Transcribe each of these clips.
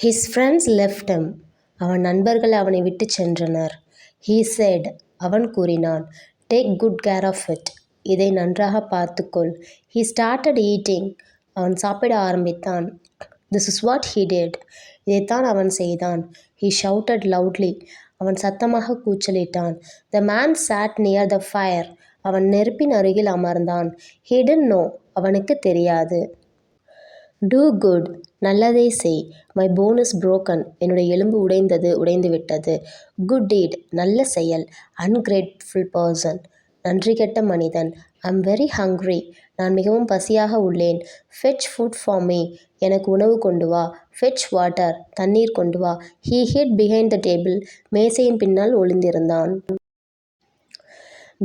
His friends left him. அவன் நண்பர்கள் அவனை விட்டுச் சென்றனர். He said, அவன் கூறினான், take good care of it. இதை நன்றாக பார்த்துக்கொள். He started eating. அவன் சாப்பிட ஆரம்பித்தான். This is what he did. இதைத்தான் அவன் செய்தான். He shouted loudly. அவன் சத்தமாக கூச்சலிட்டான். The man sat near the fire. அவன் நெருப்பின் அருகில் அமர்ந்தான். He didn't know. அவனுக்கு தெரியாது. Do good. நல்லதை செய். My bone is broken. என்னுடைய எலும்பு உடைந்து விட்டது. Good deed. நல்ல செயல். Ungrateful person. நன்றி கெட்ட மனிதன். I'm very hungry. நான் மிகவும் பசியாக உள்ளேன். Fetch food for me. எனக்கு உணவு கொண்டு வா. Fetch water. தண்ணீர் கொண்டு வா. He hid behind the table. மேசையின் பின்னால் ஒளிந்திருந்தான்.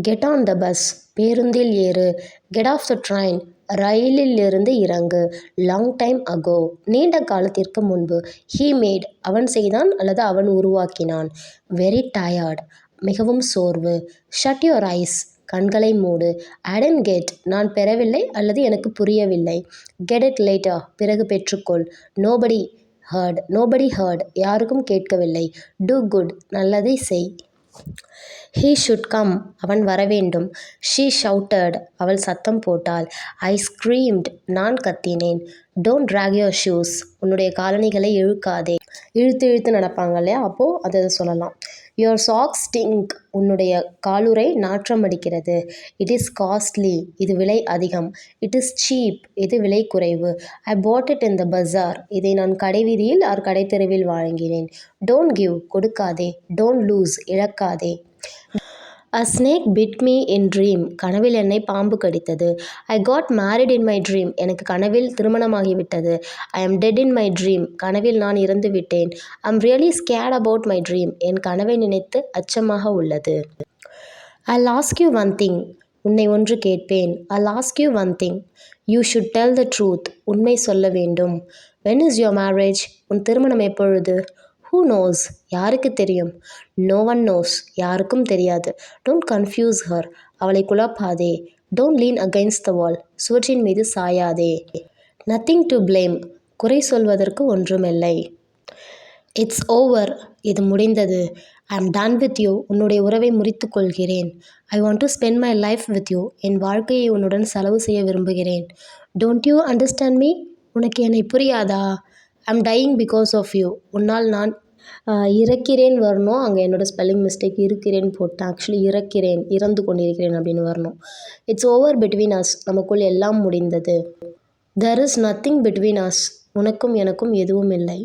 Get on the bus. பேருந்தில் ஏறு. Get off the train. ரயிலிலிருந்து இறங்கு. Long time ago. நீண்ட காலத்திற்கு முன்பு. He made. அவன் செய்தான் அல்லது அவன் உருவாக்கினான். Very tired. மிகவும் சோர்வு. Shut your eyes. கண்களை மூடு. I didn't get. நான் பெறவில்லை அல்லது எனக்கு புரியவில்லை. Get it later. பிறகு பெற்றுக்கொள். Nobody heard. யாருக்கும் கேட்கவில்லை. Do good. நல்லதை செய். He should come. அவன் வரவேண்டும். She shouted. அவள் சத்தம் போட்டாள். I screamed. நான் கத்தினேன். Don't drag your shoes. உன்னுடைய காலணிகளை இழுக்காதே. இழுத்து நடப்பாங்க இல்லையா, அப்போது அதை சொல்லலாம். Your socks stink. உன்னுடைய காலுறை நாற்றம் அடிக்கிறது. It is costly. இது விலை அதிகம். It is cheap. இது விலை குறைவு. I bought it in the bazaar. இதை நான் கடைவீதியில் கடைத்தெருவில் வாங்கினேன். Don't give. கொடுக்காதே. Don't lose. இழக்காதே. A snake bit me in dream. கனவில் என்னை பாம்பு கடித்தது. I got married in my dream. எனக்கு கனவில் திருமணமாகிவிட்டது. I am dead in my dream. கனவில் நான் இறந்து விட்டேன். I'm really scared about my dream. என் கனவை நினைத்து அச்சமாக உள்ளது. I'll ask you one thing. உன்னை ஒன்று கேட்பேன். I'll ask you one thing. You should tell the truth. உண்மை சொல்ல வேண்டும். When is your marriage? உன் திருமணம் எப்பொழுது? Who knows? யாருக்கு தெரியும்? No one knows. யாருக்கும் தெரியாது. Don't confuse her. அவளை குழப்பாதே. Don't lean against the wall. சுவற்றின் மீது சாயாதே. Nothing to blame. குறை சொல்வதற்கு ஒன்றுமில்லை. It's over. இது முடிந்தது. I'm done with you. உன்னுடைய உறவை முறித்துக் கொள்கிறேன். I want to spend my life with you. என் வாழ்க்கையை உன்னுடன் செலவு செய்ய விரும்புகிறேன். Don't you understand me? உனக்கு என்னை புரியாதா? I'm dying because of you. உன்னால் நான் இறக்கிறேன் வரணும். அங்கே என்னோடய ஸ்பெல்லிங் மிஸ்டேக் இருக்கிறேன் போட்டேன். ஆக்சுவலி இறந்து கொண்டிருக்கிறேன் அப்படின்னு வரணும். It's over between as. நமக்குள் எல்லாம் முடிந்தது. There is nothing between us. உனக்கும் எனக்கும் எதுவும் இல்லை.